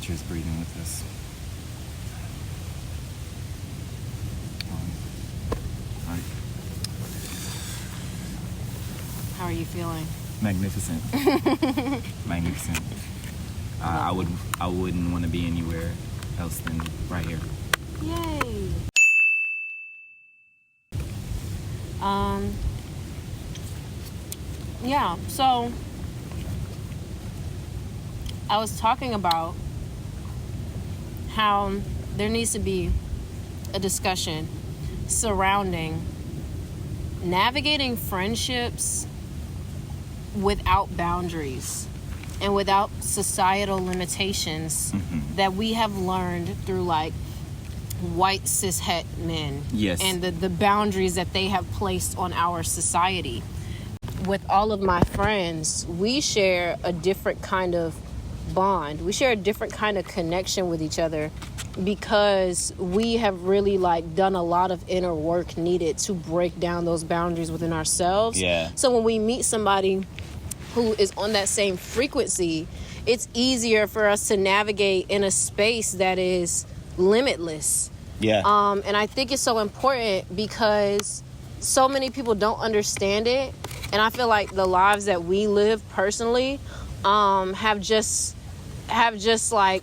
nature's breathing with us. Right. How are you feeling? Magnificent. Magnificent. I wouldn't want to be anywhere else than right here. Yay. Yeah, so I was talking about how there needs to be a discussion surrounding navigating friendships without boundaries and without societal limitations that we have learned through like white cishet men. Yes. And the boundaries that they have placed on our society. With all of my friends, we share a different kind of bond. We share a different kind of connection with each other because we have really like done a lot of inner work needed to break down those boundaries within ourselves. Yeah. So when we meet somebody who is on that same frequency, it's easier for us to navigate in a space that is limitless. Yeah. And I think it's so important because so many people don't understand it. And I feel like the lives that we live personally have just like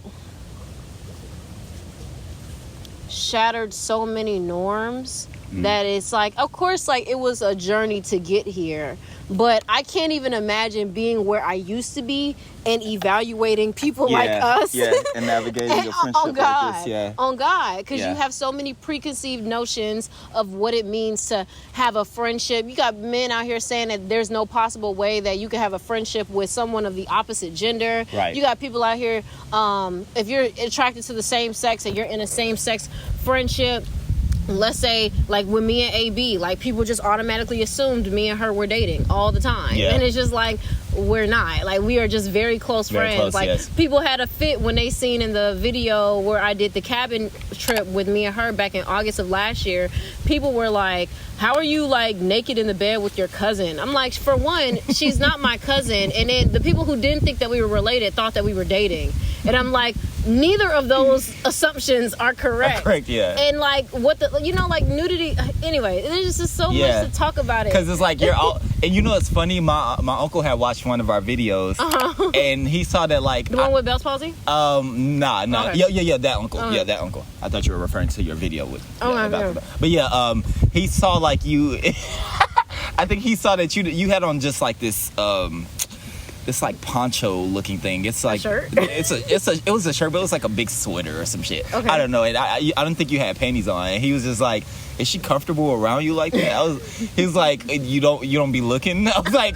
shattered so many norms that it's like, of course, like it was a journey to get here, but I can't even imagine being where I used to be and evaluating people like us. Yeah, and navigating a friendship like this. Yeah. On God, because you have so many preconceived notions of what it means to have a friendship. You got men out here saying that there's no possible way that you can have a friendship with someone of the opposite gender. Right. You got people out here, if you're attracted to the same sex and you're in a same-sex friendship, let's say like with me and AB, like people just automatically assumed me and her were dating all the time. Yeah. And it's just like, we're not. Like we are just very close friends. Like people had a fit when they seen in the video where I did the cabin trip with me and her back in August of last year. People were like, how are you like naked in the bed with your cousin? I'm like, for one, she's not my cousin. And then the people who didn't think that we were related thought that we were dating. And I'm like, neither of those assumptions are correct. Correct, yeah. And like what the, you know, like nudity. Anyway, there's just so much to talk about it. Because it's like you're all, and you know it's funny. My uncle had watched one of our videos, and he saw that like the one with Bell's palsy. Nah. Okay. Yeah, that uncle. Yeah, that uncle. I thought you were referring to your video with. Yeah. But yeah, he saw like you. I think he saw that you had on just like this this like poncho looking thing. It's like a shirt? it was a shirt, but it was like a big sweater or some shit. Okay. I don't know. And I don't think you had panties on. And he was just like, "Is she comfortable around you like that?" He was like, "You don't be looking." I was like,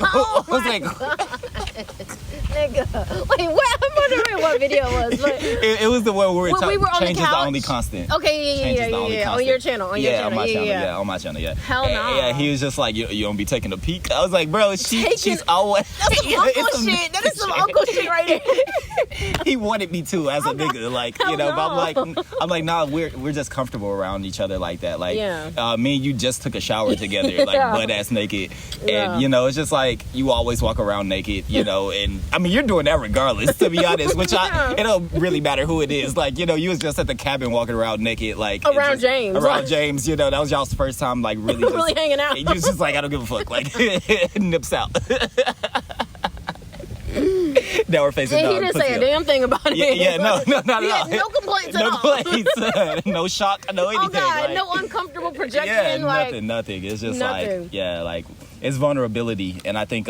Nigga, wait, what? I'm wondering what video it was. But it was the one where we were on Change the couch. Is the only constant. Okay, yeah. On your channel. On my channel. Yeah, on my channel. Yeah. Hell no. Yeah, he was just like, you don't be taking a peek. I was like, bro, she's always. That's some uncle shit. That is some uncle shit right there. He wanted me to as a nigga, like but I'm like, nah, we're just comfortable around each other like that. Like, me and you just took a shower together, like butt ass naked, and it's just like you always walk around naked, and I mean you're doing that regardless, to be honest. Which it don't really matter who it is. Like, you was just at the cabin walking around naked, like around James. That was y'all's first time, like really, really hanging out. You was just like, I don't give a fuck, like nips out. Now we're facing. Yeah, he didn't say a damn thing about it. Yeah, no, not at all. No complaints at all. No complaints, no shock, no anything. Oh God, no uncomfortable projection. Yeah, nothing. It's just like it's vulnerability, and I think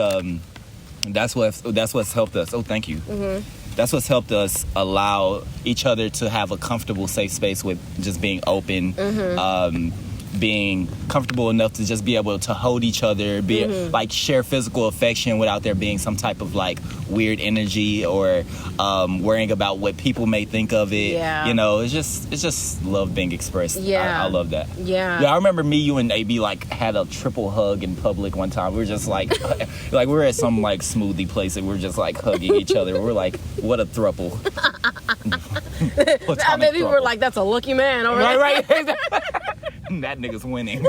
that's what's helped us. Oh, thank you. Mm-hmm. That's what's helped us allow each other to have a comfortable, safe space with just being open. Mm-hmm. Being comfortable enough to just be able to hold each other, like share physical affection without there being some type of like weird energy or worrying about what people may think of it. Yeah. It's just love being expressed. Yeah. I love that. Yeah. I remember you and AB like had a triple hug in public one time. We were just like like we were at some like smoothie place and we were just like hugging each other. We're like, what a throuple. I bet people were like, that's a lucky man. Right. That nigga's winning.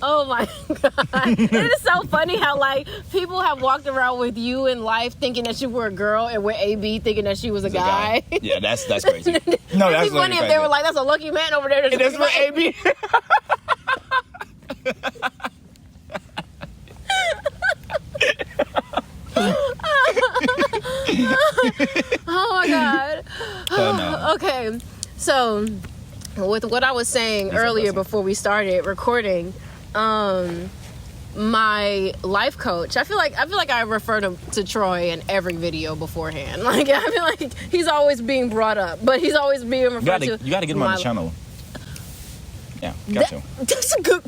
Oh my God. It is so funny how like people have walked around with you in life thinking that you were a girl and with AB thinking that she was a guy. Yeah, that's crazy. No, that's It'd be funny if they were like, that's a lucky man over there. That's for AB. Oh my God. No. Okay, so with what I was saying earlier before we started recording, my life coach, I feel like I refer to Troy in every video beforehand. Like I feel like he's always being brought up, but he's always being referred to. You got to get him on the channel. Yeah, got you. That's a good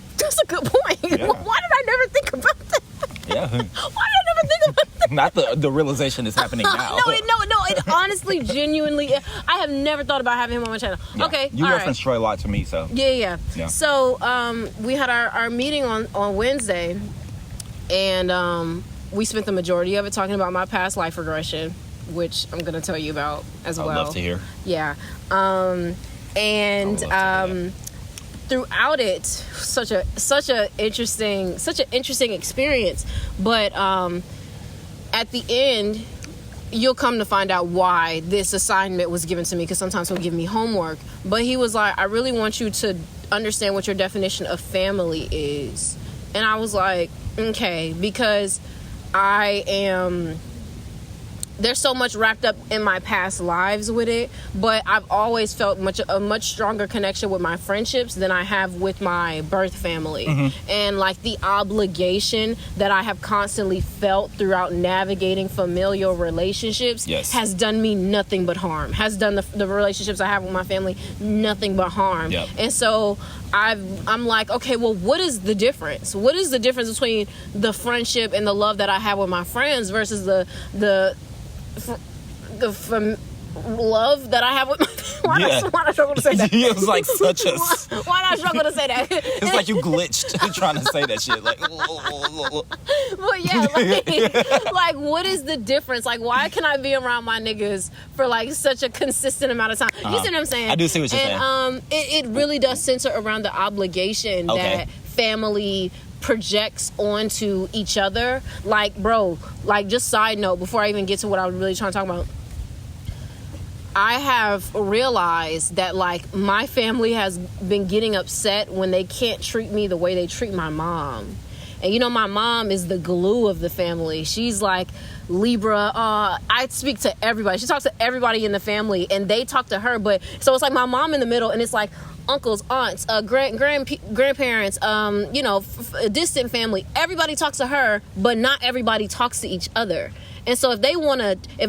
point. Yeah. Why did I never think about that? Yeah. Why did I never think about that? Not the realization is happening now. No. It honestly, genuinely, I have never thought about having him on my channel. Yeah. Okay, you reference Troy a lot to me, so. Yeah. So we had our meeting on Wednesday, and we spent the majority of it talking about my past life regression, which I'm going to tell you about as well. I'd love to hear. Yeah. Throughout it, such an interesting experience, but at the end you'll come to find out why this assignment was given to me, because sometimes he'll give me homework, but he was like, I really want you to understand what your definition of family is. And I was like, okay, because there's so much wrapped up in my past lives with it, but I've always felt a much stronger connection with my friendships than I have with my birth family. Mm-hmm. And like the obligation that I have constantly felt throughout navigating familial relationships has done me nothing but harm, has done the relationships I have with my family nothing but harm. Yep. And so I'm like, okay, well, what is the difference? What is the difference between the friendship and the love that I have with my friends versus the love that I have with my why did I struggle to say that? It was like such a why did I struggle to say that? It's like you glitched trying to say that shit, like but yeah, like what is the difference? Like, why can I be around my niggas for like such a consistent amount of time? You see what I'm saying? I do see what you're saying. It really does center around the obligation that family projects onto each other. Like, bro, like, just side note before I even get to what I was really trying to talk about, I have realized that like my family has been getting upset when they can't treat me the way they treat my mom. And you know, my mom is the glue of the family. She's like Libra. I speak to everybody. She talks to everybody in the family, and they talk to her. But so it's like my mom in the middle, and it's like uncles, aunts, grandparents, distant family. Everybody talks to her, but not everybody talks to each other. And so if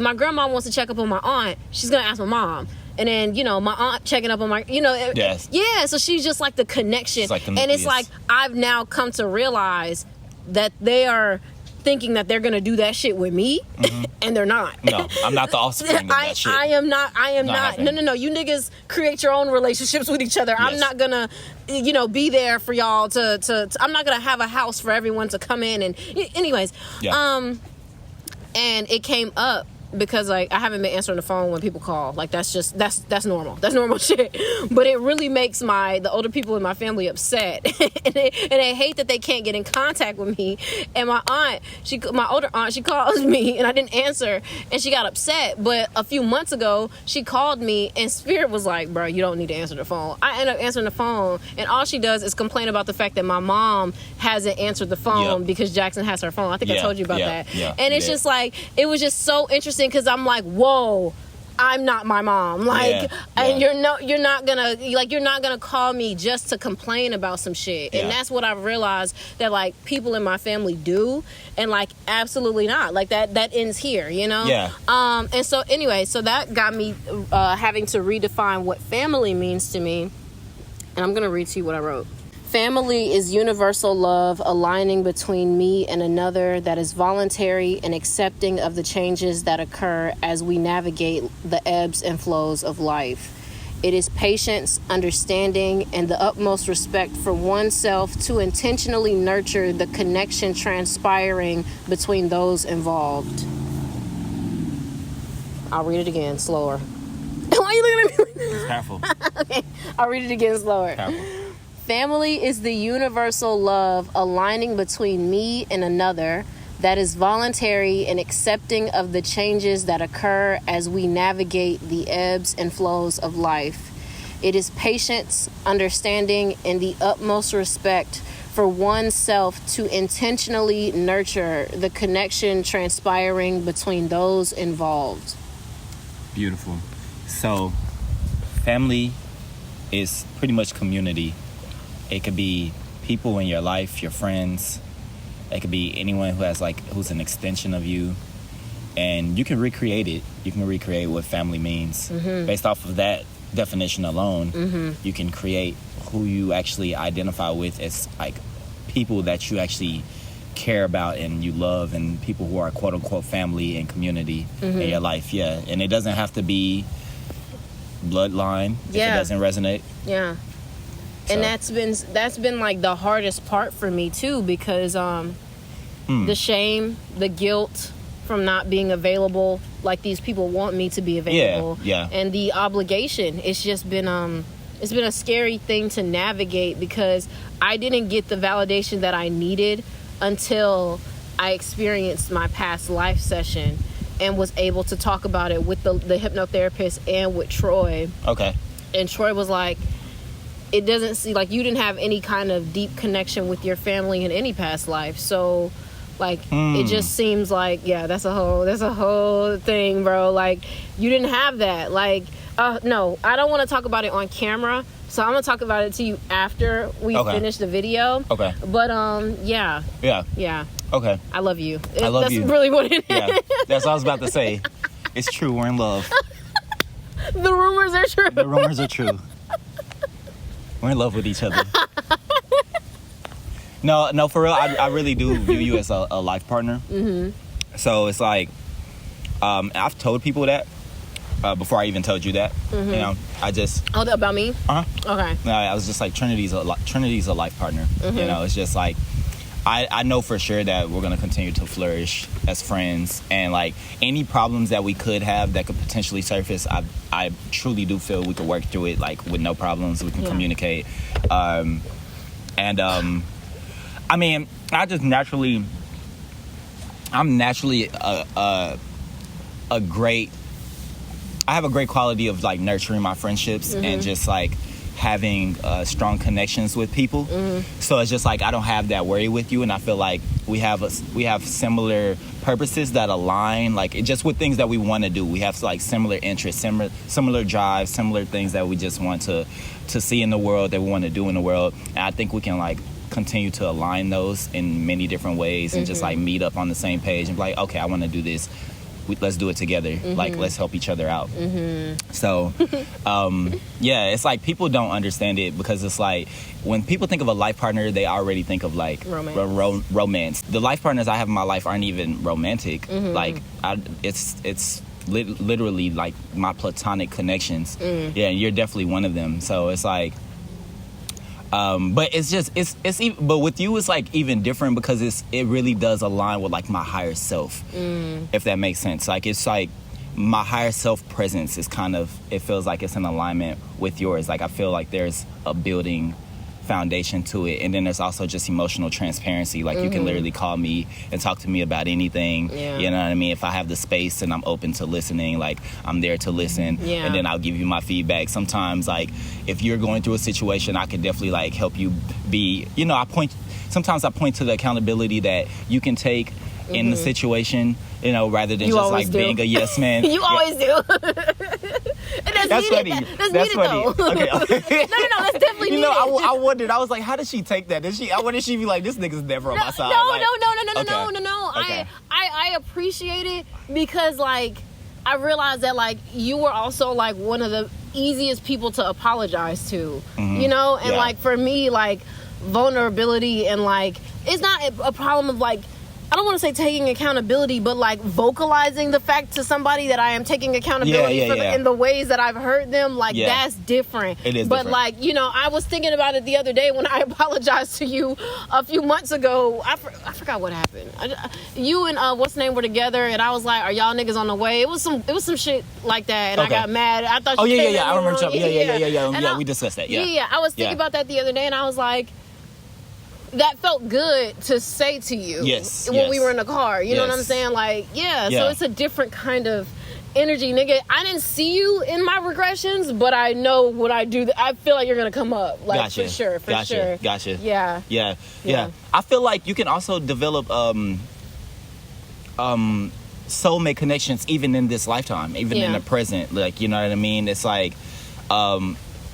my grandma wants to check up on my aunt, she's gonna ask my mom. And then, you know, my aunt checking up on my, yes. Yeah, so she's just like the connection. It's like I've now come to realize that they are thinking that they're going to do that shit with me, and they're not. No, I'm not the offspring of that shit. I am not. No. You niggas create your own relationships with each other. Yes. I'm not going to, be there for y'all to I'm not going to have a house for everyone to come in. And anyways, and it came up because like I haven't been answering the phone when people call. Like that's normal. That's normal shit. But it really makes the older people in my family upset, and they hate that they can't get in contact with me. And my older aunt, she calls me and I didn't answer, and she got upset. But a few months ago, she called me and Spirit was like, "Bro, you don't need to answer the phone." I end up answering the phone, and all she does is complain about the fact that my mom hasn't answered the phone because Jackson has her phone. I think I told you about that. Yeah, and it's just like it was just so interesting. Because I'm like, whoa, I'm not my mom. Like, and you're not gonna call me just to complain about some shit. And that's what I've realized that like people in my family do, and like absolutely not. Like that ends here, you know? Yeah. And so anyway, so that got me having to redefine what family means to me. And I'm gonna read to you what I wrote. Family is universal love aligning between me and another that is voluntary and accepting of the changes that occur as we navigate the ebbs and flows of life. It is patience, understanding, and the utmost respect for oneself to intentionally nurture the connection transpiring between those involved. I'll read it again, slower. Why are you looking at me? It's powerful. Okay, I'll read it again slower. Family is the universal love aligning between me and another that is voluntary and accepting of the changes that occur as we navigate the ebbs and flows of life. It is patience, understanding, and the utmost respect for oneself to intentionally nurture the connection transpiring between those involved. Beautiful. So, family is pretty much community. It could be people in your life, your friends. It could be anyone who has who's an extension of you. And you can recreate it. You can recreate what family means. Based off of that definition alone, you can create who you actually identify with as like people that you actually care about and you love, and people who are quote unquote family and community in your life. Yeah. And it doesn't have to be bloodline if it doesn't resonate. Yeah. So. And that's been like the hardest part for me too, because the shame, the guilt from not being available like these people want me to be available. Yeah. And the obligation. It's just been it's been a scary thing to navigate, because I didn't get the validation that I needed until I experienced my past life session and was able to talk about it with the hypnotherapist and with Troy. Okay. And Troy was like, it doesn't seem like you didn't have any kind of deep connection with your family in any past life. So like it just seems like, that's a whole thing, bro. Like you didn't have that. Like no, I don't want to talk about it on camera. So I'm gonna talk about it to you after we finish the video. Okay. But yeah. Okay. I love you. That's really what it is. Yeah. That's what I was about to say. It's true. We're in love. The rumors are true. The rumors are true. We're in love with each other. No, for real, I really do view you as a life partner. So it's like, I've told people that before I even told you that. You know, I just... Oh, about me? Okay. No, I was just like, Trinity's a life partner. You know, it's just like, I know for sure that we're going to continue to flourish as friends, and like any problems that we could have that could potentially surface, I truly do feel we could work through it like with no problems. We can communicate. I mean, I'm naturally I have a great quality of like nurturing my friendships and just like having strong connections with people. So it's just like I don't have that worry with you, and I feel like we have similar purposes that align, like just with things that we want to do. We have like similar interests, similar drives, similar things that we just want to see in the world, that we want to do in the world. And I think we can like continue to align those in many different ways and just like meet up on the same page and be like, okay, I want to do this. Let's do it together. Like, let's help each other out. So, it's like people don't understand it, because it's like when people think of a life partner, they already think of like romance. The life partners I have in my life aren't even romantic. Like, it's literally like my platonic connections. Yeah, and you're definitely one of them. So it's like, but but with you it's like even different, because it really does align with like my higher self, if that makes sense. Like it's like my higher self presence is kind of, it feels like it's in alignment with yours. Like I feel like there's a building foundation to it, and then there's also just emotional transparency. Like you can literally call me and talk to me about anything. You know what I mean? If I have the space and I'm open to listening, like I'm there to listen, and then I'll give you my feedback. Sometimes like if you're going through a situation, I can definitely like help you be, you know, sometimes I point to the accountability that you can take in the situation, you know, rather than just like being a yes man. You always do. And that's funny. That's funny. Okay. No, that's definitely needed. You know, I wondered. I was like, how did she take that? I wondered she be like, this nigga's never on my side. No. Okay. I appreciate it, because like I realized that like you were also like one of the easiest people to apologize to, you know, and like for me, like vulnerability and like it's not a problem of like I don't want to say taking accountability, but like vocalizing the fact to somebody that I am taking accountability in the ways that I've heard them, like that's different. It is but different. Like, you know, I was thinking about it the other day when I apologized to you a few months ago. I forgot what happened. You and what's the name were together, and I was like, "Are y'all niggas on the way?" It was some shit like that, and I got mad. I thought. I remember something. Yeah. We discussed that. Yeah. I was thinking about that the other day, and I was like, that felt good to say to you when we were in the car. You know what I'm saying? Like, so it's a different kind of energy, nigga. I didn't see you in my regressions, but I know when I do that, I feel like you're gonna come up. Like, for sure. Gotcha. Yeah. I feel like you can also develop soulmate connections even in this lifetime, even in the present. Like, you know what I mean? It's like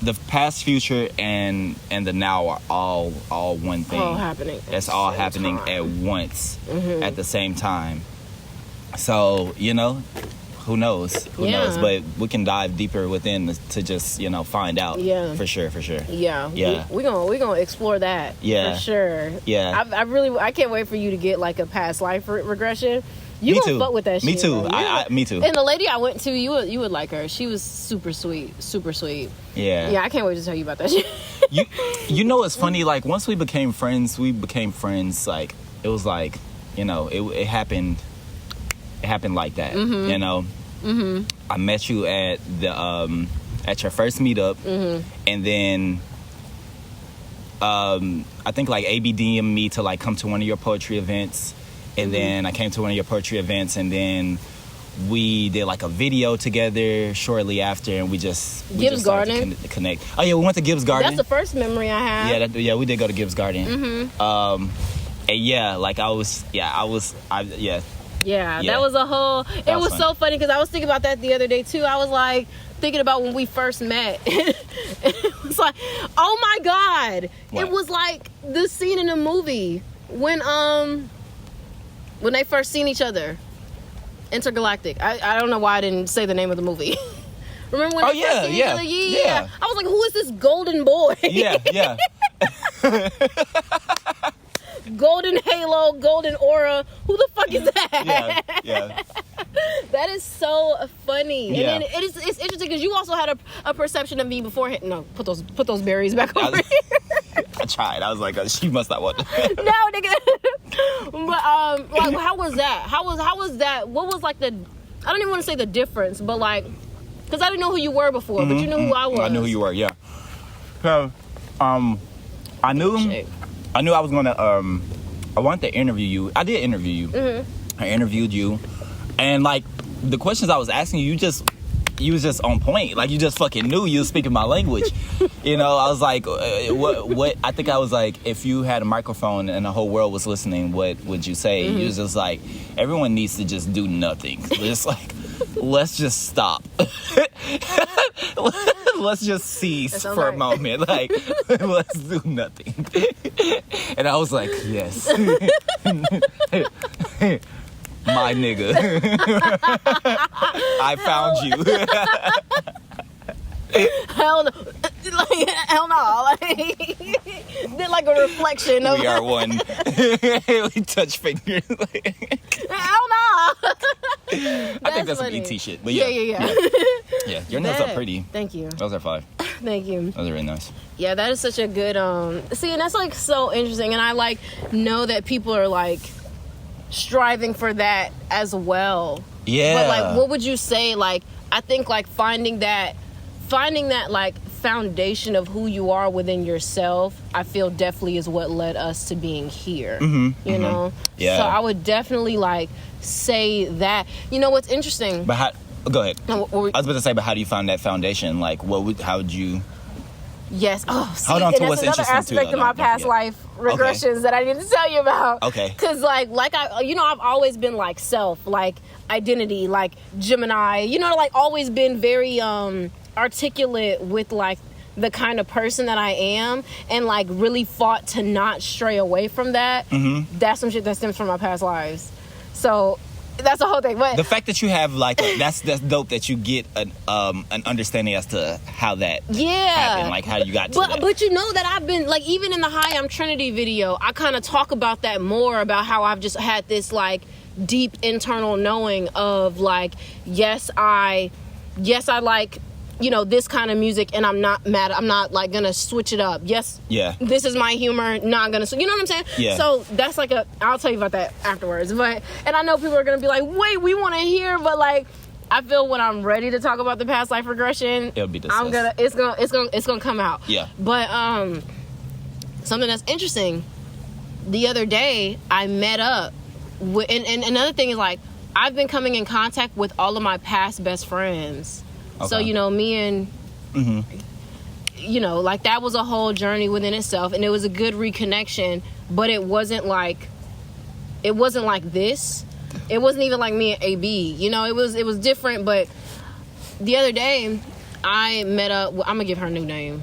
the past, future, and the now are all one thing. All happening. It's all happening at once, at the same time. So, you know, who knows? Who knows? But we can dive deeper within to just, you know, find out. Yeah. For sure. Yeah. We're gonna explore that. Yeah. For sure. Yeah. I can't wait for you to get like a past life regression. You gonna fuck with that shit. Me too. Me too. And the lady I went to, you would like her. She was super sweet. Yeah. Yeah, I can't wait to tell you about that shit. you know, it's funny. Like, once we became friends. Like, it was like, you know, it happened. It happened like that. Mm-hmm. You know. Mm-hmm. I met you at the at your first meetup, and then I think like ABD'd me to like come to one of your poetry events. And then I came to one of your poetry events, and then we did like a video together shortly after, and we just Garden to connect. Oh yeah, we went to Gibbs Garden. That's the first memory I have. Yeah, we did go to Gibbs Garden. Mm-hmm. And yeah, like that was a whole. It was so funny because I was thinking about that the other day too. I was like thinking about when we first met. It was like, oh my God! What? It was like the scene in the movie when they first seen each other. Intergalactic. I don't know why I didn't say the name of the movie. Remember when they first seen each other? Yeah. I was like, who is this golden boy? Yeah. Golden halo, golden aura. Who the fuck is that? Yeah. That is so funny. Yeah. And then it's interesting because you also had a perception of me beforehand. No, put those berries back over here. I tried. I was like, she must not want to. No, nigga. But like, how was that? How was that? What was like I don't even want to say the difference, but like, because I didn't know who you were before, but you knew who I was. I knew who you were. Yeah. So, I knew I was gonna. I wanted to interview you. I did interview you. Mm-hmm. I interviewed you, and like the questions I was asking you, you was just on point. Like, you just fucking knew you was speaking my language. You know, I was like, what? I think I was like, if you had a microphone and the whole world was listening, what would you say? Mm-hmm. You was just like, everyone needs to just do nothing. Just like, let's just stop. Let's just cease for a moment. Like, let's do nothing. And I was like, yes. My nigga. I found you. Hell no. Like, hell no. Like, did like a reflection of. We are one. We touch fingers. Hell no. I think that's funny. Some ET shit. But yeah. Yeah, your nails are pretty. Thank you. Those are fine. Thank you. Those are really nice. Yeah, that is such a good see, and that's like so interesting, and I like know that people are like striving for that as well. Yeah. But like, what would you say? Like, I think like finding that like foundation of who you are within yourself, I feel definitely is what led us to being here. Mm-hmm, you know? Yeah. So I would definitely like say that. You know what's interesting? But go ahead. I was about to say, but how do you find that foundation? Like, how would you? Yes. Oh, see, hold on to what's interesting. That's another aspect of my past life regressions that I need to tell you about. Okay. Because like I've always been like self, like identity, like Gemini. You know, like always been very articulate with like the kind of person that I am, and like really fought to not stray away from that. Mm-hmm. That's some shit that stems from my past lives. So That's the whole thing. But the fact that you have like that's dope that you get an understanding as to how that happened, like how you got to that. But you know that I've been like, even in the Hi I'm Trinity video, I kind of talk about that more, about how I've just had this like deep internal knowing of like, yes I like, you know, this kind of music, and I'm not mad. I'm not like gonna switch it up. Yes, this is my humor. Not gonna, you know what I'm saying? Yeah. So that's like I'll tell you about that afterwards. But, and I know people are gonna be like, wait, we want to hear, but like, I feel when I'm ready to talk about the past life regression, it'll be discussed. It's gonna come out. Yeah. But something that's interesting, the other day I met up with, and another thing is like, I've been coming in contact with all of my past best friends. Okay. So, you know, me and, you know, like that was a whole journey within itself, and it was a good reconnection, but it wasn't like this. It wasn't even like me and AB, you know, it was different. But the other day I met up, I'm gonna give her a new name.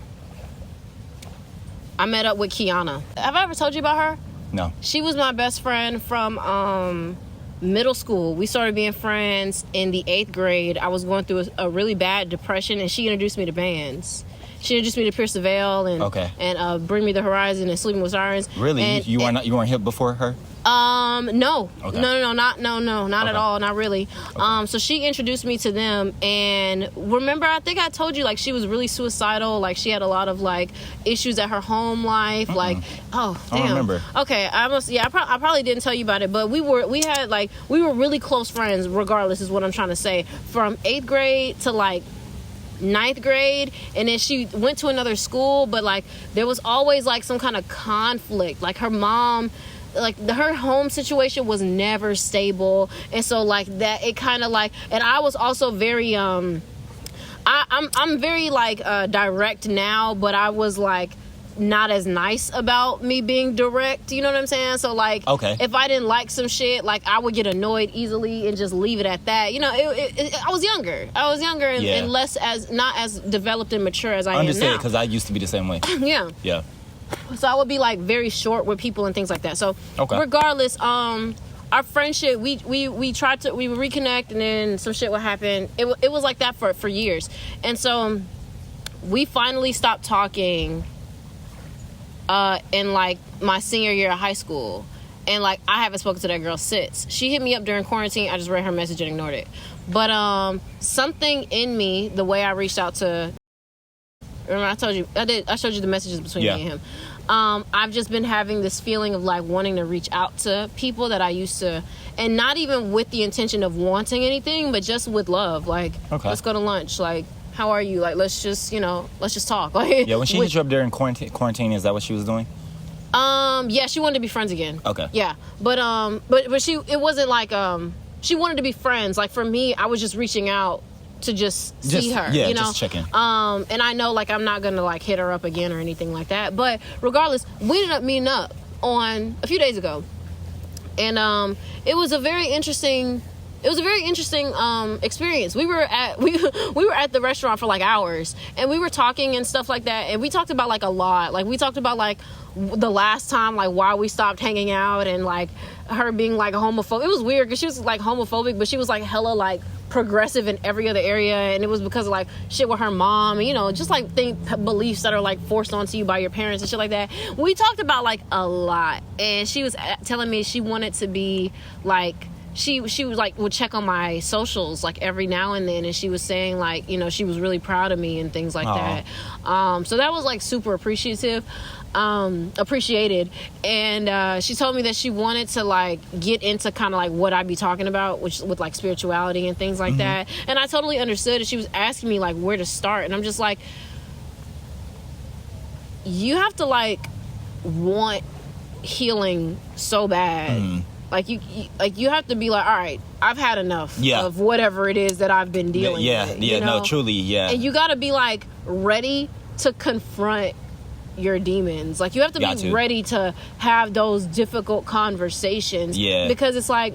I met up with Kiana. Have I ever told you about her? No. She was my best friend from, middle school. We started being friends in the 8th grade. I was going through a really bad depression, and she introduced me to bands. She introduced me to Pierce the Veil and Bring Me the Horizon and Sleeping with Sirens. Really? And, you weren't hip before her? No. Okay. No, not at all, not really. Okay. So she introduced me to them, and remember, I think I told you, like, she was really suicidal, like she had a lot of like issues at her home life. Like, oh damn. I remember. Okay, I probably didn't tell you about it, but we were really close friends regardless, is what I'm trying to say, from 8th grade to like 9th grade. And then she went to another school, but like there was always like some kind of conflict. Like her mom, like her home situation was never stable, and so like that, it kind of like, and I was also very I'm very like direct now, but I was like not as nice about me being direct, you know what I'm saying? So like, okay, if I didn't like some shit, like I would get annoyed easily and just leave it at that, you know. I was younger and less not as developed and mature as I am now. Understand, because I used to be the same way. Yeah. So I would be like very short with people and things like that. So regardless, our friendship, we would reconnect, and then some shit would happen. It was like that for years. And so we finally stopped talking in like my senior year of high school. And like I haven't spoken to that girl since. She hit me up during quarantine. I just read her message and ignored it. But something in me, the way I reached out to, remember I showed you the messages between me and him. I've just been having this feeling of like wanting to reach out to people that I used to, and not even with the intention of wanting anything, but just with love. Like, let's go to lunch. Like, how are you? Like, let's just talk. Like, when she hit you up during quarantine, is that what she was doing? She wanted to be friends again. Okay. Yeah, but it wasn't like she wanted to be friends. Like for me, I was just reaching out to just see her, you know, just check in. And I know like I'm not gonna like hit her up again or anything like that, but regardless, we ended up meeting up on a few days ago, and it was a very interesting experience. We were at the restaurant for like hours, and we were talking and stuff like that, and we talked about like a lot. Like we talked about like the last time, like why we stopped hanging out, and like her being like homophobic. It was weird because she was like homophobic, but she was like hella like progressive in every other area, and it was because of like shit with her mom, and you know, just like beliefs that are like forced onto you by your parents and shit like that. We talked about like a lot, and she was telling me she wanted to be like, she was like would check on my socials like every now and then, and she was saying like, you know, she was really proud of me and things like that. So that was like super appreciated, and she told me that she wanted to like get into kind of like what I'd be talking about, which with like spirituality and things like that, and I totally understood. And she was asking me like where to start, and I'm just like, you have to like want healing so bad. Like you have to be like, all right, I've had enough of whatever it is that I've been dealing with. You know? No, truly, and you got to be like ready to confront your demons. Like you have to be ready to have those difficult conversations. Because it's like,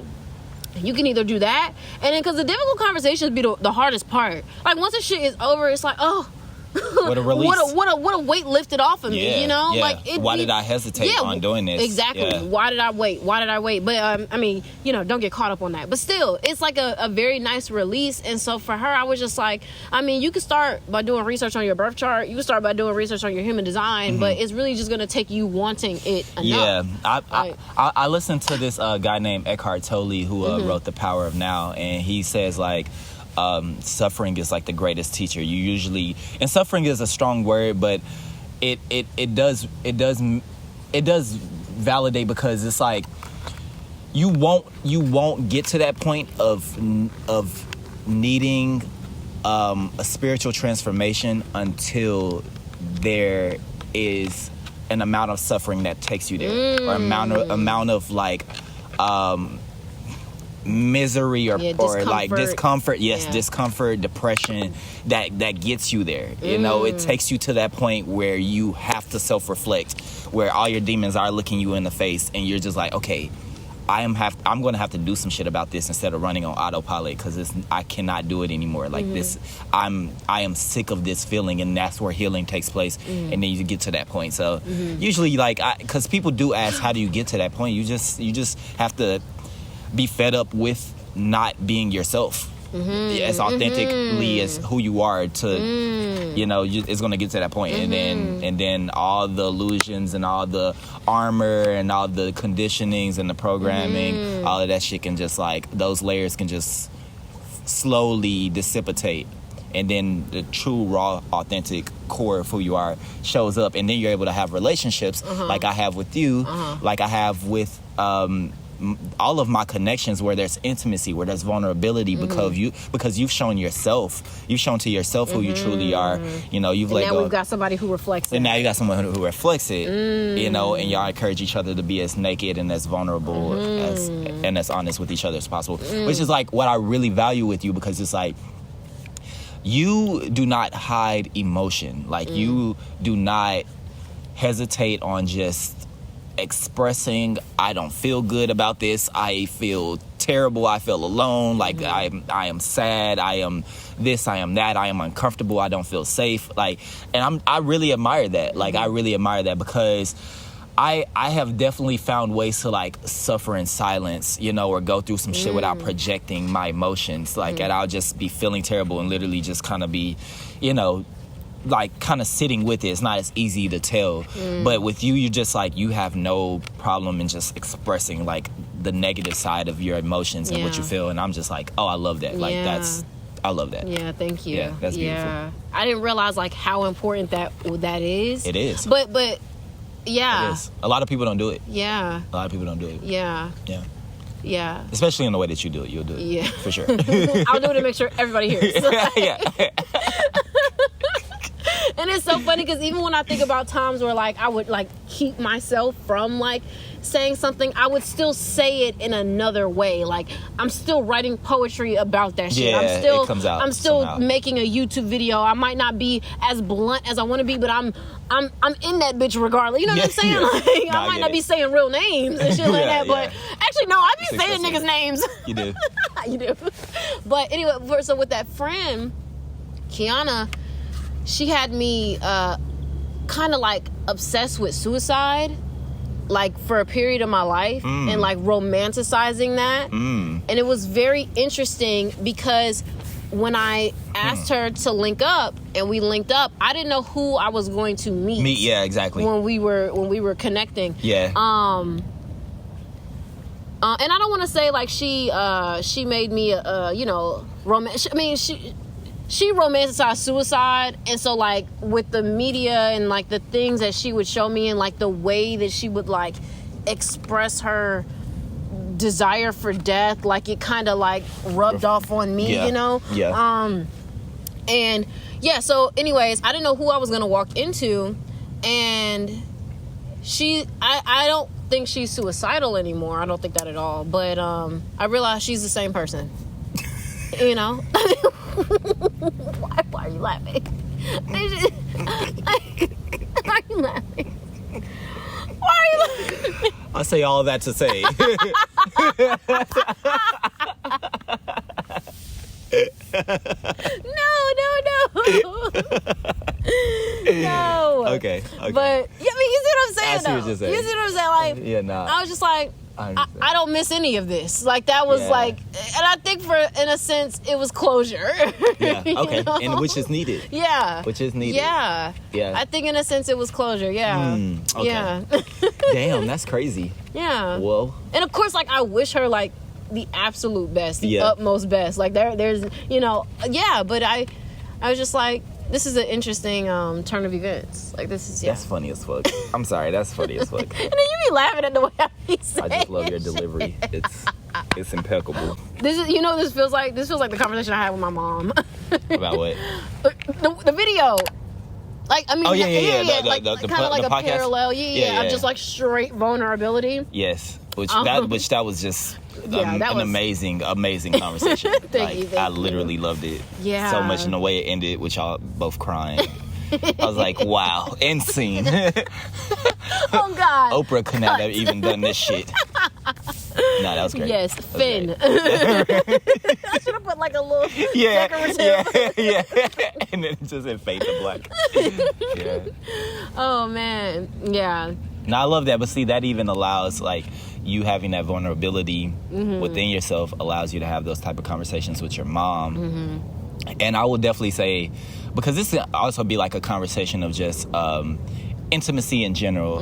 you can either do that, and then because the difficult conversations be the hardest part. Like once the shit is over, it's like, oh, What a release. What a weight lifted off of me, you know? Yeah. Like why did I hesitate on doing this? Exactly. Yeah. Why did I wait? But I mean, you know, don't get caught up on that. But still, it's like a very nice release. And so for her, I was just like, I mean, you can start by doing research on your birth chart. You can start by doing research on your human design, but it's really just going to take you wanting it enough. Yeah. I listened to this guy named Eckhart Tolle who wrote The Power of Now, and he says like, suffering is like the greatest teacher. You usually, and suffering is a strong word, but it does validate, because it's like you won't get to that point of needing a spiritual transformation until there is an amount of suffering that takes you there, or amount of like misery or like discomfort. Discomfort, depression that gets you there. You know, it takes you to that point where you have to self-reflect, where all your demons are looking you in the face, and you're just like, okay, I'm going to have to do some shit about this instead of running on autopilot, because I cannot do it anymore. Like this, I am sick of this feeling, and that's where healing takes place. And then you get to that point. So usually, like, because people do ask, how do you get to that point? You just have to be fed up with not being yourself as authentically as who you are to, you know, it's going to get to that point. And then all the illusions and all the armor and all the conditionings and the programming, all of that shit can just, like, those layers can just slowly dissipate. And then the true, raw, authentic core of who you are shows up. And then you're able to have relationships like I have with you, like I have with all of my connections, where there's intimacy, where there's vulnerability, because you've shown to yourself who you truly are. You know, you've let go. Now we've got somebody who reflects it. And now you got someone who reflects it. You know, and y'all encourage each other to be as naked and as vulnerable and as honest with each other as possible. Which is like what I really value with you, because it's like, you do not hide emotion. Like, you do not hesitate on just expressing, I don't feel good about this, I feel terrible, I feel alone, like I am sad, I am this, I am that, I am uncomfortable, I don't feel safe. Like, and I really admire that. Like, I really admire that, because I have definitely found ways to, like, suffer in silence, you know, or go through some shit without projecting my emotions. Like, and I'll just be feeling terrible and literally just kind of be, you know, like, kind of sitting with it. It's not as easy to tell. But with you, you're just like, you have no problem in just expressing, like, the negative side of your emotions and what you feel. And I'm just like, oh, I love that. Like, I love that. Yeah, thank you. Yeah, that's beautiful. Yeah. I didn't realize, like, how important that is. It is. But yeah. It is. A lot of people don't do it. Yeah. A lot of people don't do it. Yeah. Yeah. Yeah. Especially in the way that you do it. You'll do it. Yeah. For sure. I'll do it to make sure everybody hears. Yeah. And it's so funny, because even when I think about times where, like, I would, like, keep myself from, like, saying something, I would still say it in another way. Like, I'm still writing poetry about that shit. Yeah, it comes out I'm still somehow. making a YouTube video. I might not be as blunt as I want to be, but I'm in that bitch regardless. You know what I'm saying? Like, I might not be saying real names and shit like that, but actually, no, I be saying niggas' names. You do. You do. But anyway, so with that friend, Kiana, she had me kind of, like, obsessed with suicide, like, for a period of my life, and, like, romanticizing that. And it was very interesting, because when I asked her to link up, and we linked up, I didn't know who I was going to meet. Yeah, exactly. When we were connecting. Yeah. And I don't want to say, like, she made me you know, I mean, she romanticized suicide, and so, like, with the media and, like, the things that she would show me, and, like, the way that she would, like, express her desire for death, like, it kind of, like, rubbed off on me, you know? Yeah. And yeah, so anyways, I didn't know who I was gonna walk into, and I don't think she's suicidal anymore. I don't think that at all, but I realized she's the same person. You know? Why are you laughing? Why are you laughing? Why are you laughing? I say all of that to say. No. Okay. But yeah, I mean, you see what I'm saying? You see what I'm saying? Like, yeah, nah. I was just like, I don't miss any of this. Like, that was like, and I think in a sense, it was closure. Yeah, okay. And which is needed. Yeah. Which is needed. Yeah. Yeah. I think in a sense it was closure. Yeah. Okay. Yeah. Damn, that's crazy. Yeah. Whoa. And of course, like, I wish her, like, the absolute best, the utmost best. Like, there's, but I was just like, this is an interesting turn of events. Like, this is, That's funny as fuck. I'm sorry, that's funny as fuck. And then you be laughing at the way I be saying I just love your delivery. It's impeccable. This is, this feels like the conversation I had with my mom. About what? The video. Like, I mean, yeah. Like, kind of like a podcast? parallel. Yeah. Of just like straight vulnerability. Yes. Which that was just an amazing conversation. Thank you. I literally loved it. Yeah. So much in the way it ended, with y'all both crying. I was like, wow, end scene. Oh God. Oprah could not have even done this shit. No, that was great. Yes, Finn. I should have put like a little decorative. Yeah. And then just in fade to black. Yeah. Oh man. Yeah. No, I love that, but see, that even allows, like, you having that vulnerability within yourself allows you to have those type of conversations with your mom. And I would definitely say, because this can also be like a conversation of just intimacy in general.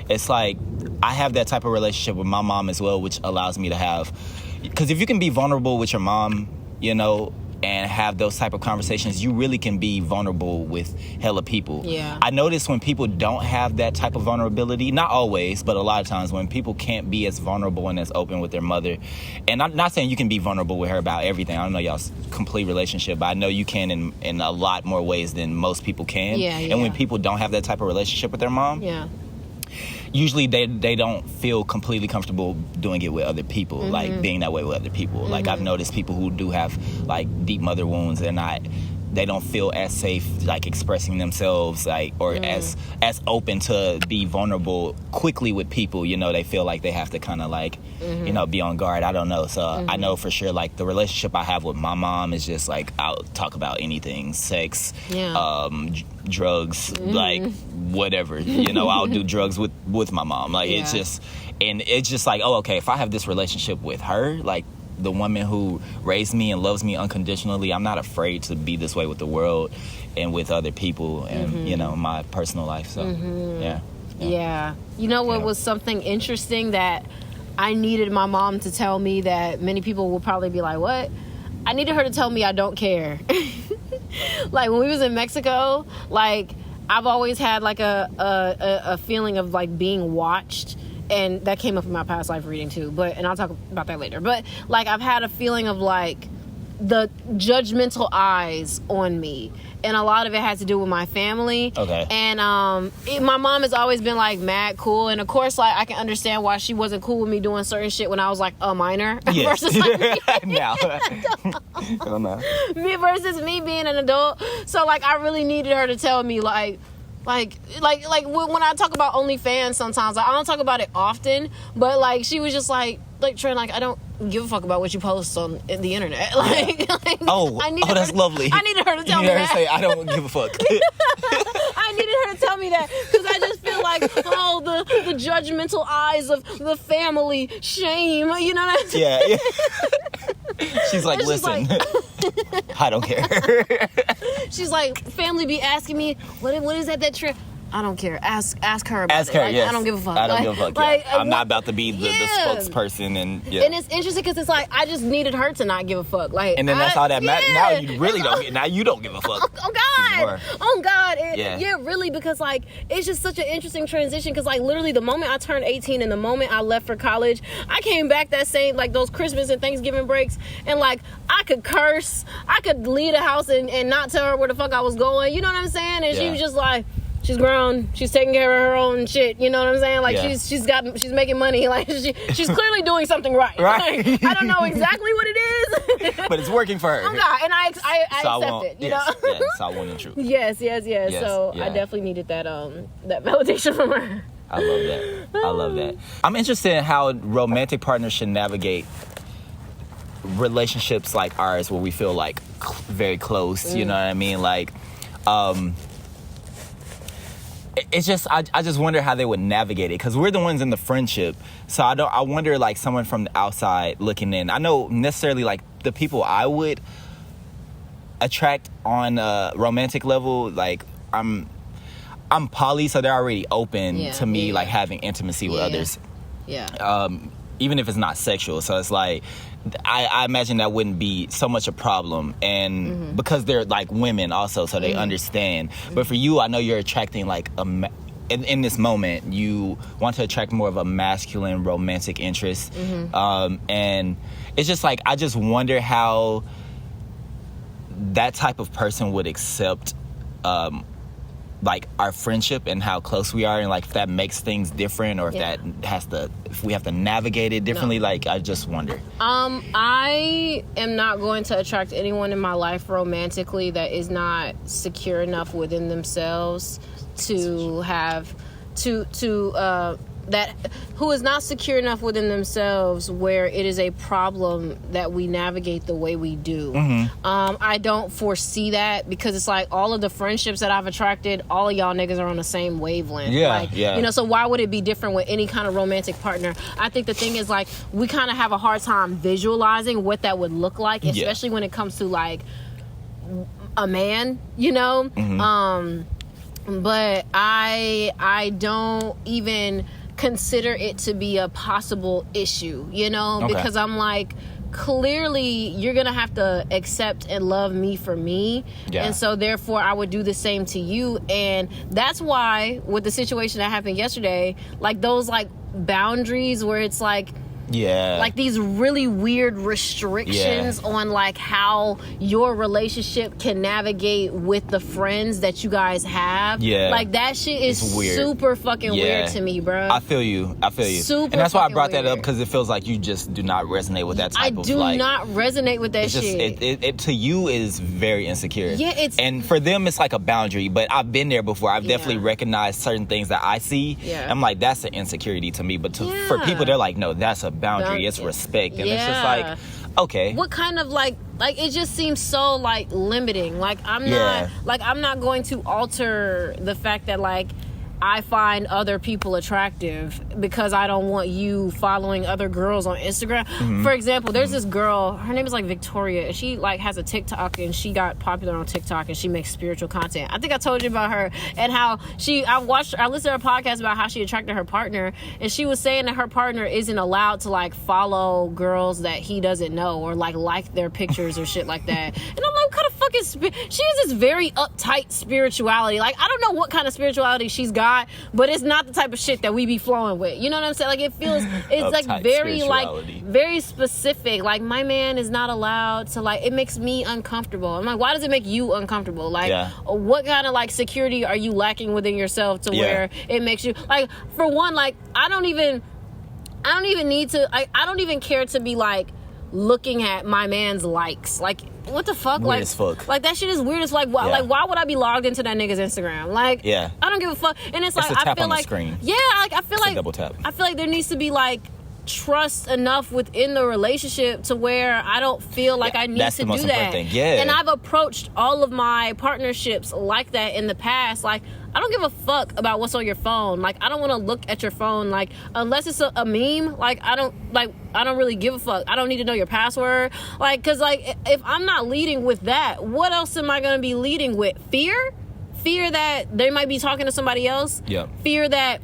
It's like, I have that type of relationship with my mom as well, which allows me to have, because if you can be vulnerable with your mom, and have those type of conversations, you really can be vulnerable with hella people. Yeah. I notice when people don't have that type of vulnerability, not always, but a lot of times when people can't be as vulnerable and as open with their mother, and I'm not saying you can be vulnerable with her about everything. I don't know y'all's complete relationship, but I know you can in a lot more ways than most people can. Yeah. And when people don't have that type of relationship with their mom, usually they don't feel completely comfortable doing it with other people, like being that way with other people. Like, I've noticed people who do have like deep mother wounds, they don't feel as safe, like, expressing themselves, like, or as open to be vulnerable quickly with people. They feel like they have to kind of like, be on guard. I don't know. So I know for sure, like, the relationship I have with my mom is just like, I'll talk about anything, sex, drugs, like, whatever. I'll do drugs with my mom. Like, it's just like, oh, okay, if I have this relationship with her, like, the woman who raised me and loves me unconditionally, I'm not afraid to be this way with the world and with other people and, my personal life. So, yeah. What was something interesting that I needed my mom to tell me that many people will probably be like, what? I needed her to tell me I don't care. Like, when we was in Mexico, like, I've always had like a feeling of like being watched. And that came up in my past life reading too, and I'll talk about that later. But like, I've had a feeling of like the judgmental eyes on me, and a lot of it has to do with my family. Okay. And my mom has always been like mad cool, and of course, like, I can understand why she wasn't cool with me doing certain shit when I was like a minor versus like now. Me versus me being an adult. So like, I really needed her to tell me like when I talk about OnlyFans sometimes, like, I don't talk about it often, but like, she was just like Trent, like, I don't give a fuck about what you post on the internet. Like, that's lovely. I needed her to tell me that. Her to say, I don't give a fuck. I needed her to tell me that, because I just feel like, the judgmental eyes of the family, shame, you know what I'm saying? Yeah. She's like, listen, I don't care. She's like, family be asking me, what is that trip? I don't care. Ask her about it. Like, yes. I don't give a fuck. I don't give a fuck. Like, I'm not about to be the spokesperson. And it's interesting because it's like, I just needed her to not give a fuck. Like, and then that's how that matters. Now you really don't. Now you don't give a fuck. Oh God. Really, because like, it's just such an interesting transition. Because like, literally, the moment I turned 18 and the moment I left for college, I came back that same, like, those Christmas and Thanksgiving breaks, and like, I could curse, I could leave the house and not tell her where the fuck I was going. You know what I'm saying? And she was just like, she's grown. She's taking care of her own shit. You know what I'm saying? Like, she's making money. Like, she's clearly doing something right. Right. Like, I don't know exactly what it is, but it's working for her. Oh God, and I accept it. You know? Yes, I want the truth. Yes. So I definitely needed that validation from her. I love that. I'm interested in how romantic partners should navigate relationships like ours, where we feel like very close. You know what I mean? Like, it's just I just wonder how they would navigate it, because we're the ones in the friendship. So I wonder, like, someone from the outside looking in. I know necessarily, like, the people I would attract on a romantic level, like, I'm poly, so they're already open to me, like, having intimacy with others. Even if it's not sexual. So it's like, I imagine that wouldn't be so much a problem. And because they're, like, women also, so they understand. But for you, I know you're attracting, like, in this moment, you want to attract more of a masculine romantic interest. And it's just like, I just wonder how that type of person would accept like our friendship and how close we are, and like if that makes things different, or if if we have to navigate it differently. Like, I just wonder. I am not going to attract anyone in my life romantically that is not secure enough within themselves to have that who is not secure enough within themselves where it is a problem that we navigate the way we do. I don't foresee that, because it's like all of the friendships that I've attracted, all of y'all niggas are on the same wavelength. You know, so why would it be different with any kind of romantic partner? I think the thing is, like, we kind of have a hard time visualizing what that would look like, especially when it comes to, like, a man, you know? But I don't even consider it to be a possible issue, you know, because I'm like, clearly you're gonna have to accept and love me for me, and so therefore I would do the same to you. And that's why with the situation that happened yesterday, like, those, like, boundaries where it's like, like, these really weird restrictions on, like, how your relationship can navigate with the friends that you guys have. Like, that shit is super fucking weird to me, bro. I feel you. Super. And that's why I brought that up, because it feels like you just do not resonate with that type of, like... I do not resonate with that shit. It to you is very insecure. And for them, it's like a boundary, but I've been there before. I've definitely recognized certain things that I see. I'm like, that's an insecurity to me. But for people, they're like, no, that's a boundary. It's respect. And it's just like, okay, what kind of, like it just seems so, like, limiting. Like, I'm not going to alter the fact that, like, I find other people attractive because I don't want you following other girls on Instagram. For example, there's this girl, her name is, like, Victoria, and she, like, has a TikTok, and she got popular on TikTok, and she makes spiritual content. I think I told you about her, and how I listened to her podcast about how she attracted her partner, and she was saying that her partner isn't allowed to, like, follow girls that he doesn't know, or like their pictures or shit like that. And I'm like, what kind of fucking she has this very uptight spirituality. Like, I don't know what kind of spirituality she's got, but it's not the type of shit that we be flowing with. You know what I'm saying? Like, it feels, it's like very, like, very specific. Like, my man is not allowed to, like, it makes me uncomfortable. I'm like, why does it make you uncomfortable? Like, what kind of, like, security are you lacking within yourself to where it makes you, like, for one, like, I don't even need to, I don't even care to be, like, looking at my man's likes. Like, what the fuck? Weird as fuck. Like, that shit is weird as, like, why would I be logged into that nigga's Instagram? Like, I don't give a fuck. And it's like, I feel like, screen. Like, I feel like double tap. I feel like there needs to be, like, trust enough within the relationship to where I don't feel like I need to do that. And I've approached all of my partnerships like that in the past. Like, I don't give a fuck about what's on your phone. Like, I don't want to look at your phone. Like, unless it's a meme, like, I don't really give a fuck. I don't need to know your password. Like, because, like, if I'm not leading with that, what else am I going to be leading with? Fear that they might be talking to somebody else. Fear that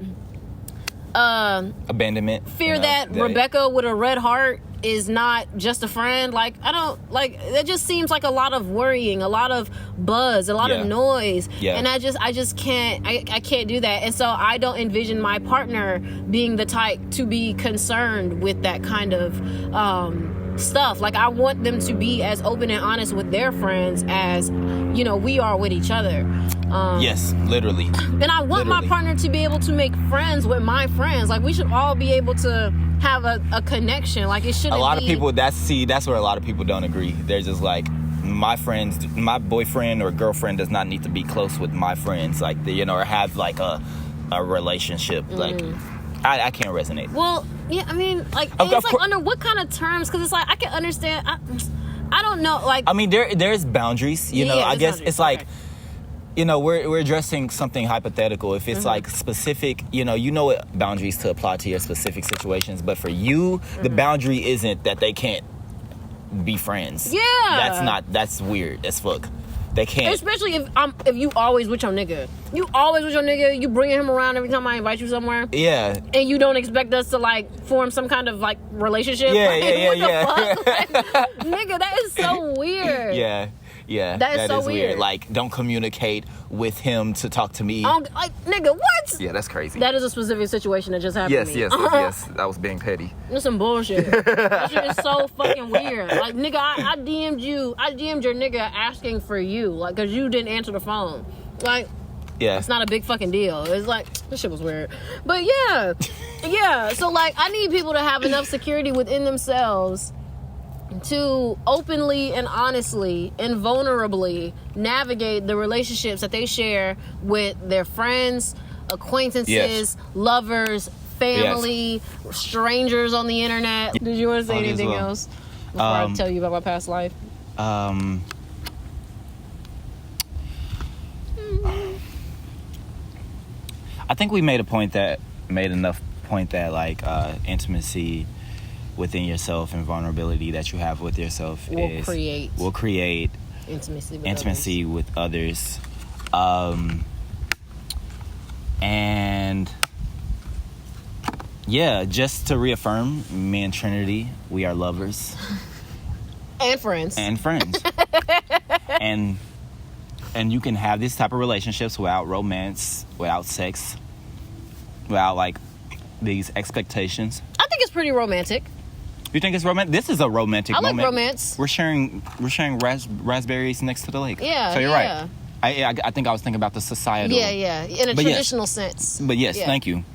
abandonment. Fear that Rebecca with a red heart is not just a friend. Like, I don't, like, that just seems like a lot of worrying, a lot of buzz, a lot of noise. And I just can't, I can't do that. And so I don't envision my partner being the type to be concerned with that kind of stuff. Like, I want them to be as open and honest with their friends as, you know, we are with each other. Yes, literally. And I want my partner to be able to make friends with my friends. Like, we should all be able to have a connection. Like, it shouldn't be... A lot of people, that's where a lot of people don't agree. They're just like, my boyfriend or girlfriend does not need to be close with my friends. Like, you know, or have, like, a relationship. Like, I can't resonate. Well, yeah, I mean, like, it's like, under what kind of terms? Because it's like, I can understand... I don't know, like... I mean, there's boundaries, you know. I guess it's like... we're addressing something hypothetical. If it's like specific, you know what boundaries to apply to your specific situations. But for you, the boundary isn't that they can't be friends. Yeah. That's weird as fuck. They can't. Especially if you always with your nigga. You bringing him around every time I invite you somewhere. Yeah. And you don't expect us to like form some kind of like relationship. Yeah, what the fuck? Like, nigga, that is so weird. Yeah, that is weird. Like, don't communicate with him to talk to me. Like, nigga, what? Yeah, that's crazy. That is a specific situation that just happened to me. Yes. That was being petty. That's some bullshit. That shit is so fucking weird. Like, nigga, I DM'd your nigga asking for you, like, because you didn't answer the phone. Like, yeah, it's not a big fucking deal. It's like, this shit was weird. But yeah. So, like, I need people to have enough security within themselves to openly and honestly and vulnerably navigate the relationships that they share with their friends, acquaintances, lovers, family, strangers on the internet. Did you want to say anything else before I tell you about my past life? I think we made enough point that like intimacy within yourself and vulnerability that you have with yourself will create intimacy with others. And just to reaffirm, me and Trinity, we are lovers and friends and you can have these type of relationships without romance, without sex, without like these expectations. I think it's pretty romantic. You think it's romantic? This is a romantic moment. I like romance. We're sharing raspberries next to the lake. Yeah. So you're right. I think I was thinking about the societal. Yeah. In a traditional sense. But yes, thank you.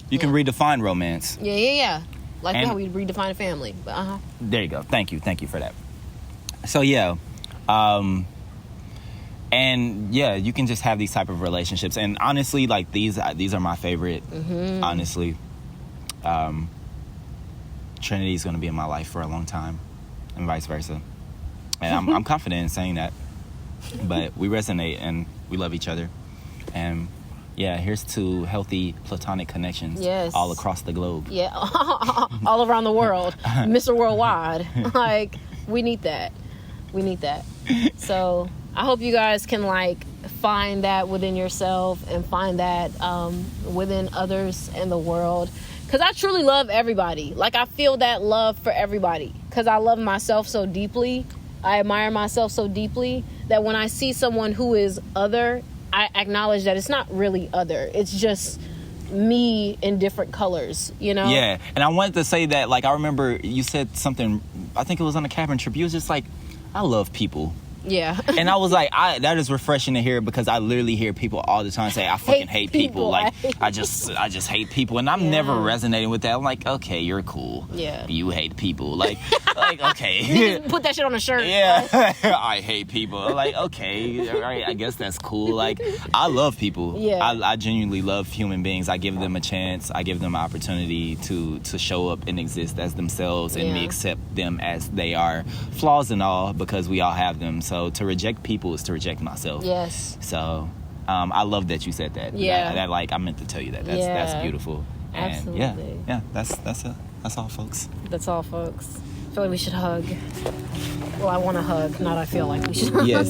You can redefine romance. Yeah. Like how we redefine a family. But there you go. Thank you for that. So and you can just have these type of relationships. And honestly, like these are my favorite. Honestly. Trinity's going to be in my life for a long time, and vice versa. And I'm confident in saying that. But we resonate and we love each other. And here's to healthy platonic connections all across the globe. Yeah, all around the world. Mr. Worldwide. Like, we need that. So I hope you guys can like find that within yourself and find that within others in the world. Because I truly love everybody. Like, I feel that love for everybody. Because I love myself so deeply. I admire myself so deeply that when I see someone who is other, I acknowledge that it's not really other. It's just me in different colors, you know? Yeah. And I wanted to say that, like, I remember you said something, I think it was on the cabin trip. You was just like, I love people. Yeah. And I was like, that is refreshing to hear, because I literally hear people all the time say, I fucking hate people. Like, I just hate people. And I'm never resonating with that. I'm like, okay, you're cool. Yeah. You hate people. Like okay. Put that shit on a shirt. Yeah. I hate people. Like, okay, all right, I guess that's cool. Like, I love people. Yeah. I genuinely love human beings. I give them a chance. I give them an opportunity to show up and exist as themselves, and me accept them as they are, flaws and all, because we all have them. So to reject people is to reject myself. Yes. So I love that you said that. Yeah. That like, I meant to tell you that. That's beautiful. And absolutely. Yeah. That's all, folks. That's all, folks. I feel like we should hug. Well, I want to hug, not I feel like we should hug. Yes.